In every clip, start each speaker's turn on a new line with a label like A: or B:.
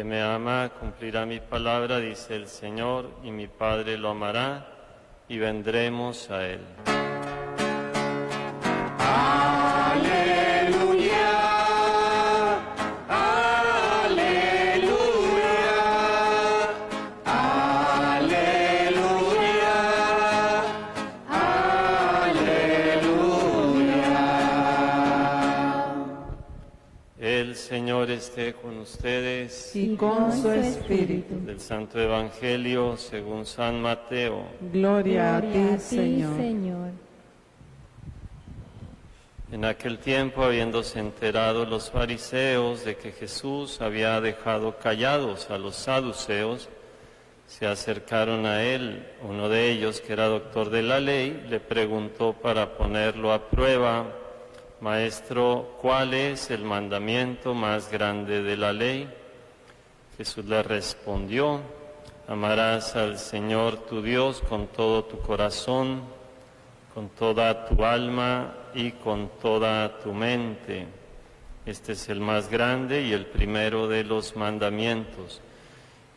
A: que me ama cumplirá mi palabra, dice el Señor, y mi Padre lo amará, y vendremos a Él. El Señor esté con ustedes.
B: Y con su espíritu.
A: Del Santo Evangelio según San Mateo.
B: Gloria a ti, Señor.
A: En aquel tiempo, habiéndose enterado los fariseos de que Jesús había dejado callados a los saduceos, se acercaron a él. Uno de ellos, que era doctor de la ley, le preguntó para ponerlo a prueba: Maestro, ¿cuál es el mandamiento más grande de la ley? Jesús le respondió: amarás al Señor tu Dios con todo tu corazón, con toda tu alma y con toda tu mente. Este es el más grande y el primero de los mandamientos.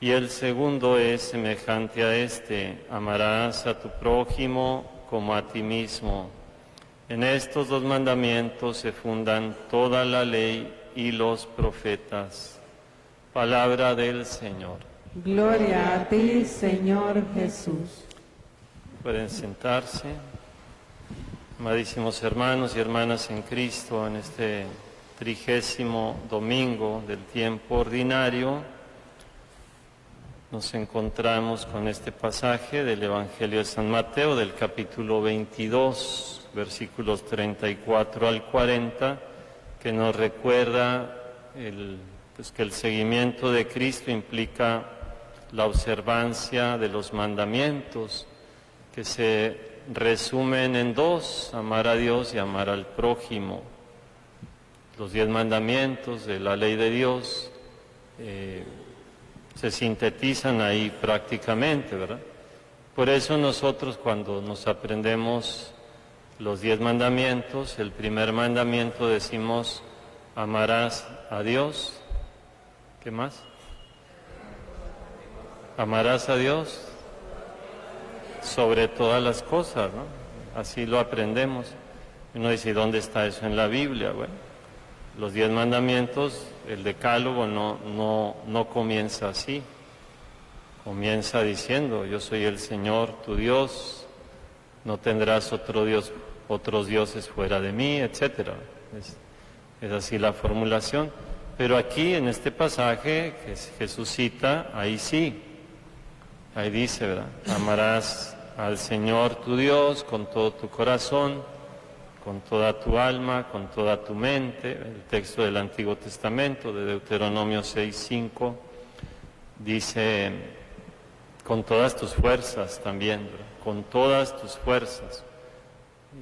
A: Y el segundo es semejante a este: amarás a tu prójimo como a ti mismo. En estos dos mandamientos se fundan toda la ley y los profetas. Palabra del Señor.
B: Gloria a ti, Señor Jesús.
A: Pueden sentarse. Amadísimos hermanos y hermanas en Cristo, en este 30º domingo del tiempo ordinario, nos encontramos con este pasaje del Evangelio de San Mateo, del capítulo 22, versículos 34 al 40, que nos recuerda que el seguimiento de Cristo implica la observancia de los mandamientos, que se resumen en dos: amar a Dios y amar al prójimo. Los 10 mandamientos de la ley de Dios se sintetizan ahí prácticamente, ¿verdad? Por eso nosotros, cuando nos aprendemos los 10 mandamientos, el primer mandamiento decimos: amarás a Dios. ¿Qué más? Amarás a Dios sobre todas las cosas, ¿no? Así lo aprendemos. Uno dice: ¿dónde está eso en la Biblia? Bueno, los 10 mandamientos, el decálogo no comienza así. Comienza diciendo: yo soy el Señor tu Dios, no tendrás otros dioses fuera de mí, etc. Es así la formulación. Pero aquí, en este pasaje que Jesús cita, ahí sí, ahí dice, ¿verdad? Amarás al Señor tu Dios con todo tu corazón, con toda tu alma, con toda tu mente. El texto del Antiguo Testamento, de Deuteronomio 6:5, dice: con todas tus fuerzas también, ¿verdad? Con todas tus fuerzas.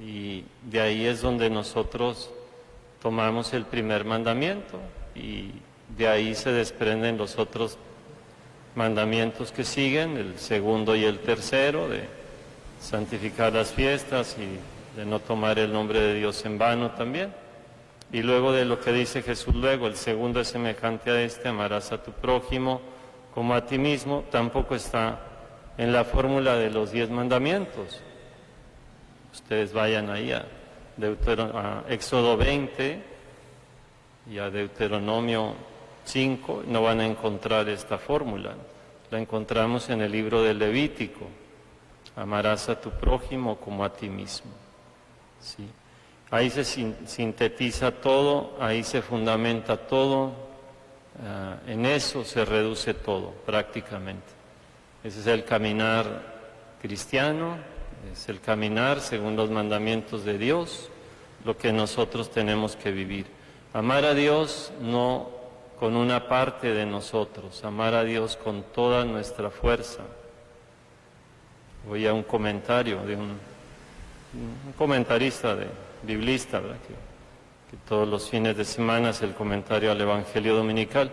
A: Y de ahí es donde nosotros tomamos el primer mandamiento, y de ahí se desprenden los otros mandamientos que siguen, el segundo y el tercero, de santificar las fiestas y de no tomar el nombre de Dios en vano también. Y luego de lo que dice Jesús luego, el segundo es semejante a este: amarás a tu prójimo como a ti mismo. Tampoco está en la fórmula de los 10 mandamientos. Ustedes vayan ahí a Éxodo 20 y a Deuteronomio 5, no van a encontrar esta fórmula. La encontramos en el libro del Levítico: amarás a tu prójimo como a ti mismo. ¿Sí? Ahí se sintetiza todo, ahí se fundamenta todo, en eso se reduce todo prácticamente. Ese es el caminar cristiano, es el caminar según los mandamientos de Dios, lo que nosotros tenemos que vivir. Amar a Dios no con una parte de nosotros, amar a Dios con toda nuestra fuerza. Voy a un comentario de un comentarista, biblista, ¿verdad? Que todos los fines de semana hace el comentario al Evangelio Dominical,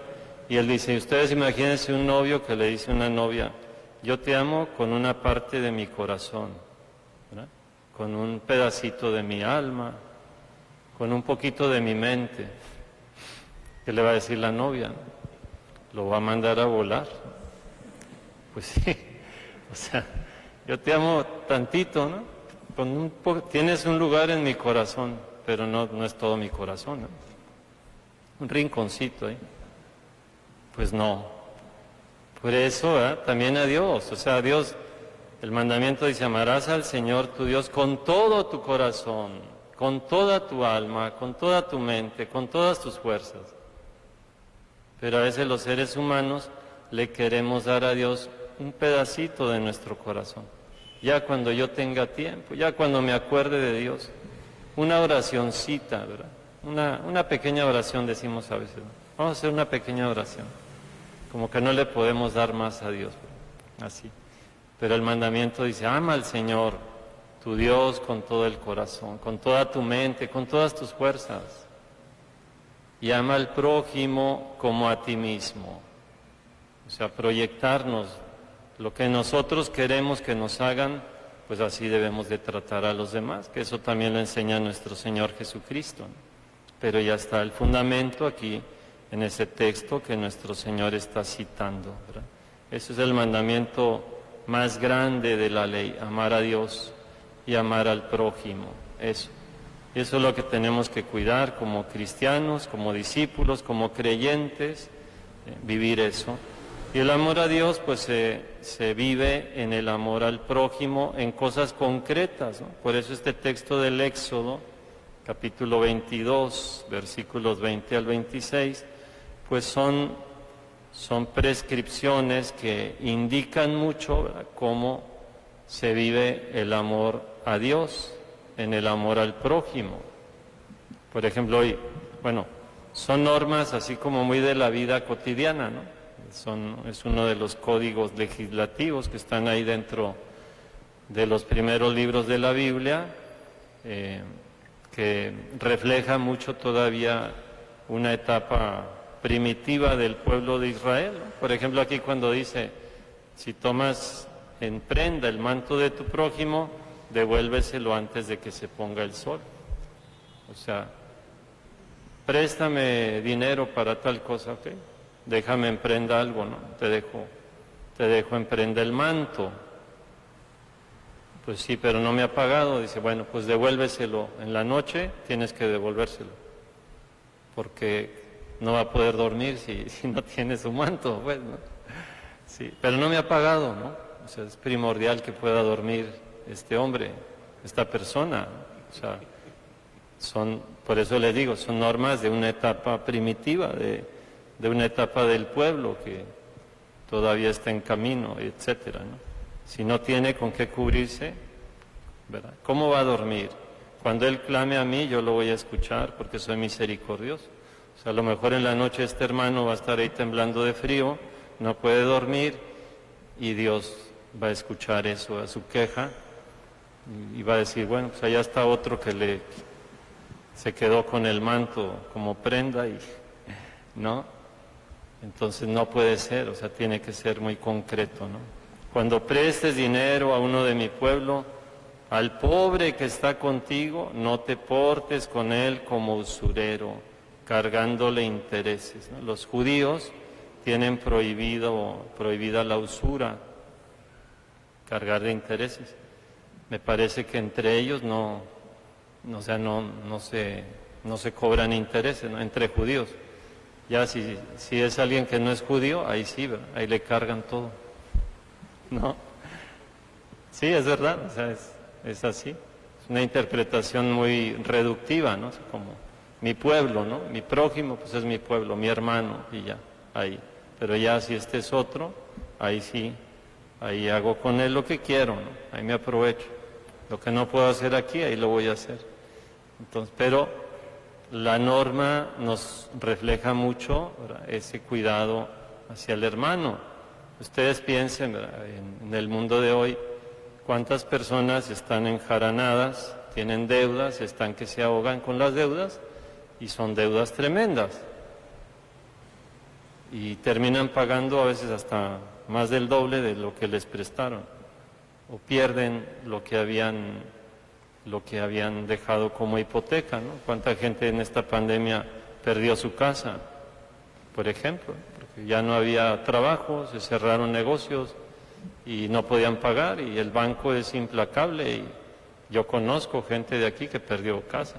A: y él dice: ustedes imagínense un novio que le dice a una novia: yo te amo con una parte de mi corazón, ¿verdad? Con un pedacito de mi alma, con un poquito de mi mente. ¿Qué le va a decir la novia? lo va a mandar a volar. Pues sí, o sea, yo te amo tantito, ¿no? Tienes un lugar en mi corazón, pero no es todo mi corazón, ¿no? Un rinconcito ahí. Pues no. Por eso, también a Dios, o sea, a Dios, el mandamiento dice, amarás al Señor tu Dios con todo tu corazón, con toda tu alma, con toda tu mente, con todas tus fuerzas. Pero a veces los seres humanos le queremos dar a Dios un pedacito de nuestro corazón. Ya cuando yo tenga tiempo, ya cuando me acuerde de Dios, una oracioncita, ¿verdad? Una pequeña oración decimos a veces, ¿no? Vamos a hacer una pequeña oración, como que no le podemos dar más a Dios, ¿verdad? Así. Pero el mandamiento dice, ama al Señor, tu Dios, con todo el corazón, con toda tu mente, con todas tus fuerzas. Y ama al prójimo como a ti mismo. O sea, proyectarnos lo que nosotros queremos que nos hagan, pues así debemos de tratar a los demás, que eso también lo enseña nuestro Señor Jesucristo, ¿no? Pero ya está el fundamento aquí en ese texto que nuestro Señor está citando, ¿verdad? Ese es el mandamiento más grande de la ley, amar a Dios y amar al prójimo, eso. Y eso es lo que tenemos que cuidar como cristianos, como discípulos, como creyentes, vivir eso. Y el amor a Dios pues se vive en el amor al prójimo en cosas concretas, ¿no? Por eso este texto del Éxodo, capítulo 22, versículos 20 al 26, pues son prescripciones que indican mucho, ¿verdad?, cómo se vive el amor a Dios en el amor al prójimo. Por ejemplo, hoy, son normas así como muy de la vida cotidiana, ¿no? Es uno de los códigos legislativos que están ahí dentro de los primeros libros de la Biblia, que refleja mucho todavía una etapa primitiva del pueblo de Israel, ¿no? Por ejemplo, aquí cuando dice, si tomas en prenda el manto de tu prójimo, devuélveselo antes de que se ponga el sol. O sea, préstame dinero para tal cosa, ¿ok? Déjame en prenda algo, ¿no? Te dejo en prenda el manto. Pues sí, pero no me ha pagado. Dice, bueno, pues devuélveselo en la noche, tienes que devolvérselo, porque no va a poder dormir si no tiene su manto, pues, ¿no? Sí, pero no me ha pagado, ¿no? O sea, es primordial que pueda dormir este hombre, esta persona. O sea, por eso le digo, son normas de una etapa primitiva, de una etapa del pueblo que todavía está en camino, etcétera, ¿no? Si no tiene con qué cubrirse, ¿verdad?, ¿cómo va a dormir? Cuando él clame a mí, yo lo voy a escuchar porque soy misericordioso. O sea, a lo mejor en la noche este hermano va a estar ahí temblando de frío, no puede dormir, y Dios va a escuchar eso, a su queja, y va a decir, bueno, pues allá está otro que se quedó con el manto como prenda, y ¿no? Entonces no puede ser, o sea, tiene que ser muy concreto, ¿no? Cuando prestes dinero a uno de mi pueblo, al pobre que está contigo, no te portes con él como usurero, cargándole intereses, ¿no? Los judíos tienen prohibida la usura, cargar de intereses. Me parece que entre ellos no se cobran intereses, ¿no?, entre judíos. Ya si es alguien que no es judío, ahí sí, ¿verdad?, ahí le cargan todo, ¿no? Sí, es verdad, o sea, es así. Es una interpretación muy reductiva, ¿no? Como mi pueblo, ¿no? Mi prójimo, pues es mi pueblo, mi hermano, y ya, ahí. Pero ya si este es otro, ahí sí, ahí hago con él lo que quiero, ¿no? Ahí me aprovecho. Lo que no puedo hacer aquí, ahí lo voy a hacer. Entonces, pero la norma nos refleja mucho, ¿verdad?, ese cuidado hacia el hermano. Ustedes piensen, ¿verdad?, en el mundo de hoy, cuántas personas están enjaranadas, tienen deudas, están que se ahogan con las deudas, y son deudas tremendas. Y terminan pagando a veces hasta más del doble de lo que les prestaron, o pierden lo que habían dejado como hipoteca, ¿no? ¿Cuánta gente en esta pandemia perdió su casa, por ejemplo? porque ya no había trabajo, se cerraron negocios y no podían pagar y el banco es implacable y yo conozco gente de aquí que perdió casa.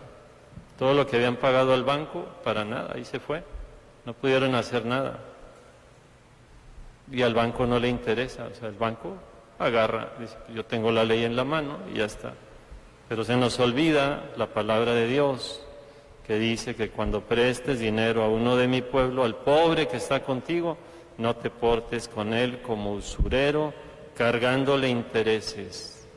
A: Todo lo que habían pagado al banco, para nada, ahí se fue. No pudieron hacer nada. Y al banco no le interesa, o sea, el banco agarra, dice, yo tengo la ley en la mano y ya está. Pero se nos olvida la palabra de Dios, que dice que cuando prestes dinero a uno de mi pueblo, al pobre que está contigo, no te portes con él como usurero, cargándole intereses.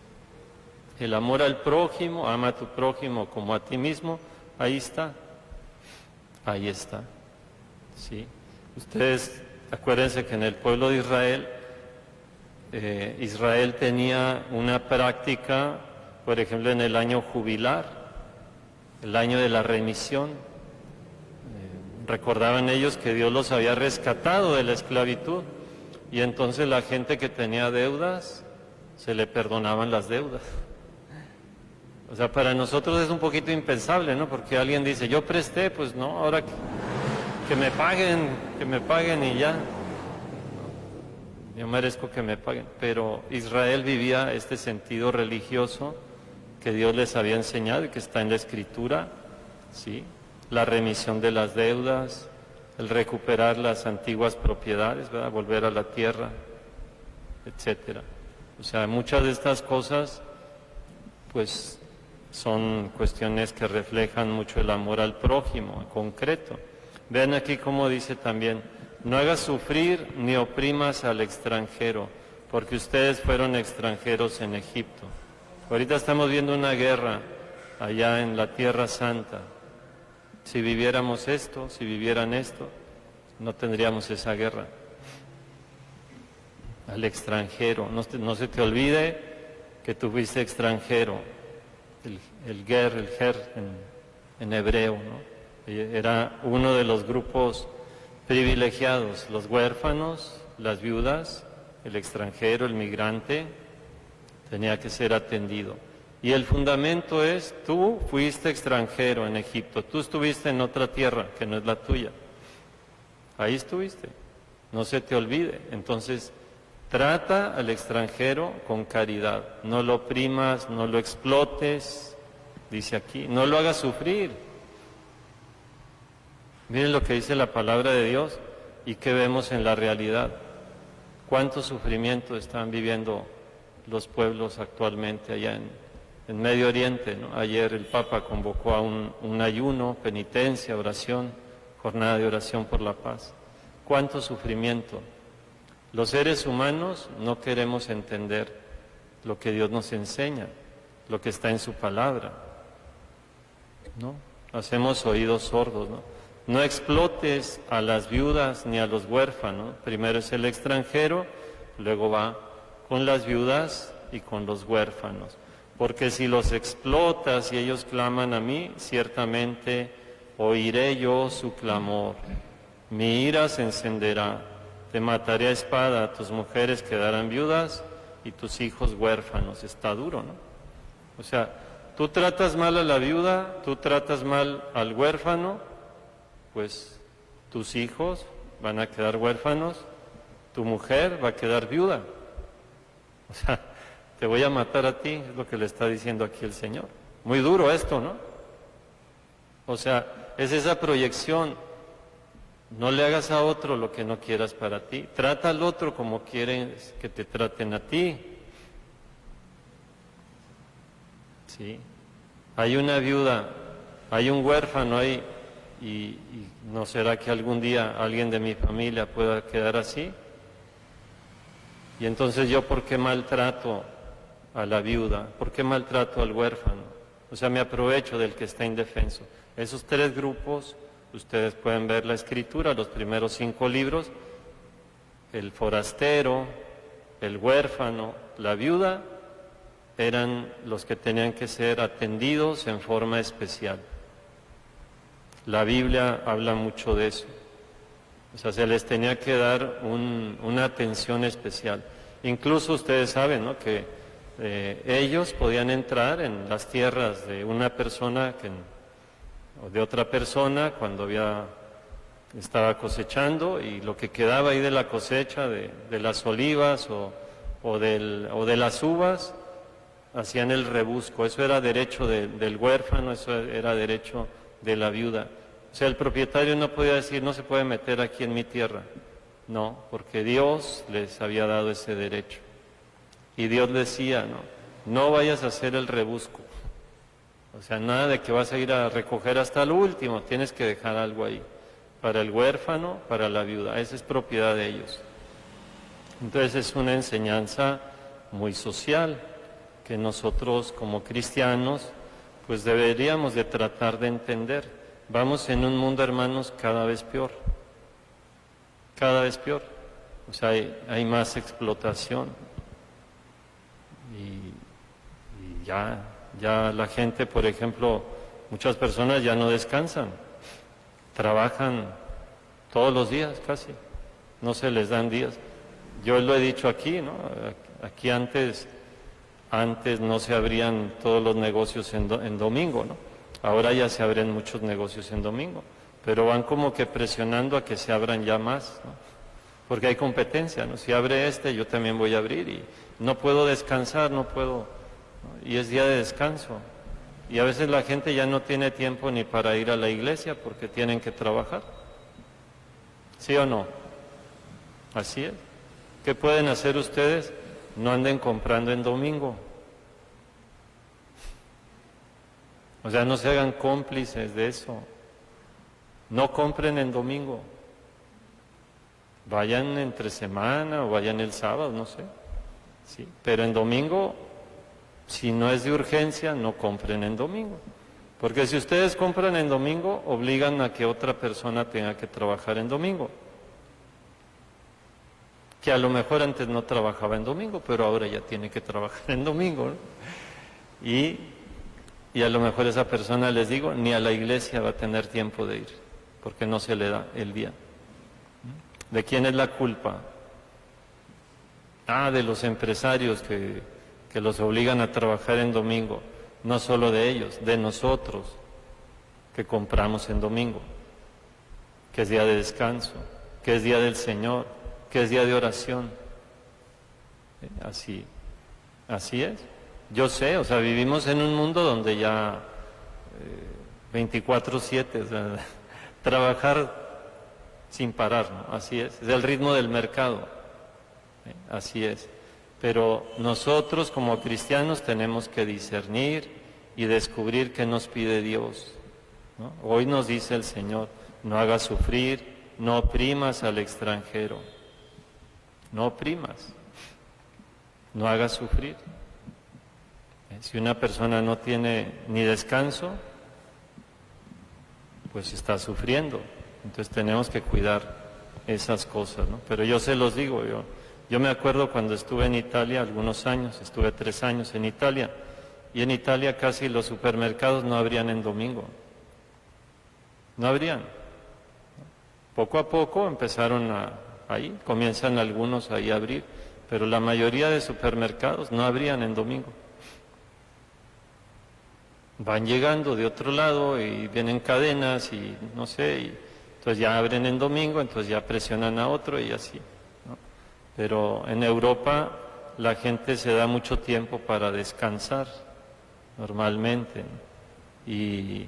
A: El amor al prójimo, ama a tu prójimo como a ti mismo, ahí está, ¿sí? Ustedes acuérdense que en el pueblo de Israel, Israel tenía una práctica, por ejemplo, en el año jubilar, el año de la remisión. Recordaban ellos que Dios los había rescatado de la esclavitud y entonces la gente que tenía deudas, se le perdonaban las deudas. O sea, para nosotros es un poquito impensable, ¿no? Porque alguien dice, yo presté, pues no, ahora que me paguen y ya. Yo merezco que me paguen. Pero Israel vivía este sentido religioso que Dios les había enseñado y que está en la Escritura, ¿sí? La remisión de las deudas, el recuperar las antiguas propiedades, ¿verdad? Volver a la tierra, etcétera. O sea, muchas de estas cosas, pues, son cuestiones que reflejan mucho el amor al prójimo, en concreto. Vean aquí cómo dice también, no hagas sufrir ni oprimas al extranjero, porque ustedes fueron extranjeros en Egipto. Ahorita estamos viendo una guerra allá en la Tierra Santa. Si viviéramos esto, si vivieran esto, no tendríamos esa guerra. Al extranjero, no se te olvide que tú fuiste extranjero. El ger en hebreo, ¿no? Era uno de los grupos privilegiados, los huérfanos, las viudas, el extranjero, el migrante, tenía que ser atendido. Y el fundamento es, tú fuiste extranjero en Egipto, tú estuviste en otra tierra que no es la tuya. Ahí estuviste, no se te olvide. Entonces, trata al extranjero con caridad, no lo oprimas, no lo explotes, dice aquí, no lo hagas sufrir. Miren lo que dice la palabra de Dios y qué vemos en la realidad. Cuánto sufrimiento están viviendo los pueblos actualmente allá en Medio Oriente, ¿no? Ayer el Papa convocó a un ayuno, penitencia, oración, jornada de oración por la paz. Cuánto sufrimiento. Los seres humanos no queremos entender lo que Dios nos enseña, lo que está en su palabra, ¿no? Hacemos oídos sordos, ¿no? No explotes a las viudas ni a los huérfanos. Primero es el extranjero, luego va con las viudas y con los huérfanos. Porque si los explotas y ellos claman a mí, ciertamente oiré yo su clamor. Mi ira se encenderá. Te mataré a espada, tus mujeres quedarán viudas y tus hijos huérfanos. Está duro, ¿no? O sea, tú tratas mal a la viuda, tú tratas mal al huérfano, pues tus hijos van a quedar huérfanos, tu mujer va a quedar viuda. O sea, te voy a matar a ti, es lo que le está diciendo aquí el Señor. Muy duro esto, ¿no? O sea, es esa proyección. No le hagas a otro lo que no quieras para ti. Trata al otro como quieres que te traten a ti. Sí. Hay una viuda, hay un huérfano ahí, y ¿no será que algún día alguien de mi familia pueda quedar así? Y entonces yo, ¿por qué maltrato a la viuda? ¿Por qué maltrato al huérfano? O sea, me aprovecho del que está indefenso. Esos tres grupos, ustedes pueden ver la Escritura, los primeros 5 libros, el forastero, el huérfano, la viuda, eran los que tenían que ser atendidos en forma especial. La Biblia habla mucho de eso. O sea, se les tenía que dar una atención especial. Incluso ustedes saben, ¿no?, que ellos podían entrar en las tierras de una persona o de otra persona cuando había estaba cosechando y lo que quedaba ahí de la cosecha, de las olivas o de las uvas, hacían el rebusco. Eso era derecho del huérfano, eso era derecho de la viuda. O sea, el propietario no podía decir, no se puede meter aquí en mi tierra. No, porque Dios les había dado ese derecho. Y Dios decía, no vayas a hacer el rebusco. O sea, nada de que vas a ir a recoger hasta el último, tienes que dejar algo ahí. Para el huérfano, para la viuda, esa es propiedad de ellos. Entonces es una enseñanza muy social que nosotros como cristianos pues deberíamos de tratar de entender. Vamos en un mundo, hermanos, cada vez peor. Cada vez peor. O sea, hay más explotación. Y ya la gente, por ejemplo, muchas personas ya no descansan. Trabajan todos los días casi. No se les dan días. Yo lo he dicho aquí, ¿no? Aquí antes no se abrían todos los negocios en domingo, ¿no? Ahora ya se abren muchos negocios en domingo, pero van como que presionando a que se abran ya más, ¿no? Porque hay competencia, ¿no? Si abre yo también voy a abrir y no puedo descansar, no puedo, ¿no? Y es día de descanso. Y a veces la gente ya no tiene tiempo ni para ir a la iglesia porque tienen que trabajar. ¿Sí o no? Así es. ¿Qué pueden hacer ustedes? No anden comprando en domingo. O sea, no se hagan cómplices de eso. No compren en domingo. Vayan entre semana o vayan el sábado, no sé. Sí, pero en domingo, si no es de urgencia, no compren en domingo. Porque si ustedes compran en domingo, obligan a que otra persona tenga que trabajar en domingo. Que a lo mejor antes no trabajaba en domingo, pero ahora ya tiene que trabajar en domingo, ¿no? Y a lo mejor esa persona, les digo, ni a la iglesia va a tener tiempo de ir, porque no se le da el día. ¿De quién es la culpa? De los empresarios que los obligan a trabajar en domingo. No solo de ellos, de nosotros que compramos en domingo, que es día de descanso, que es día del Señor, que es día de oración. Así es. Yo sé, o sea, vivimos en un mundo donde ya 24/7, o sea, trabajar sin parar, ¿no? Así es el ritmo del mercado, así es. Pero nosotros como cristianos tenemos que discernir y descubrir qué nos pide Dios, ¿no? Hoy nos dice el Señor, no hagas sufrir, no oprimas al extranjero, no oprimas, no hagas sufrir. Si una persona no tiene ni descanso, pues está sufriendo. Entonces tenemos que cuidar esas cosas, ¿no? Pero yo se los digo, yo me acuerdo cuando estuve en Italia algunos años, estuve 3 años en Italia, y en Italia casi los supermercados no abrían en domingo. No abrían. Poco a poco empezaron ahí, comienzan algunos ahí a abrir, pero la mayoría de supermercados no abrían en domingo. Van llegando de otro lado y vienen cadenas y no sé, y entonces ya abren en domingo, entonces ya presionan a otro y así, ¿no? Pero en Europa la gente se da mucho tiempo para descansar, normalmente, ¿no? Y,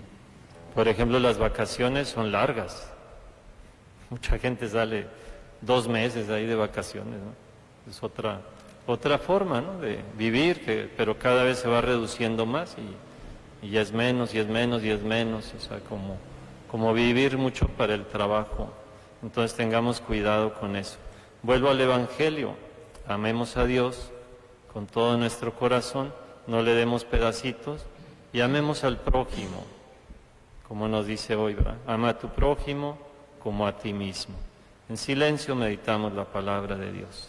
A: por ejemplo, las vacaciones son largas. Mucha gente sale 2 meses ahí de vacaciones, ¿no? Es otra forma, ¿no?, de vivir, pero cada vez se va reduciendo más y ya es menos, y es menos, y es menos, o sea, como vivir mucho para el trabajo. Entonces tengamos cuidado con eso. Vuelvo al Evangelio, amemos a Dios con todo nuestro corazón, no le demos pedacitos y amemos al prójimo, como nos dice hoy, ¿verdad? Ama a tu prójimo como a ti mismo. En silencio meditamos la palabra de Dios.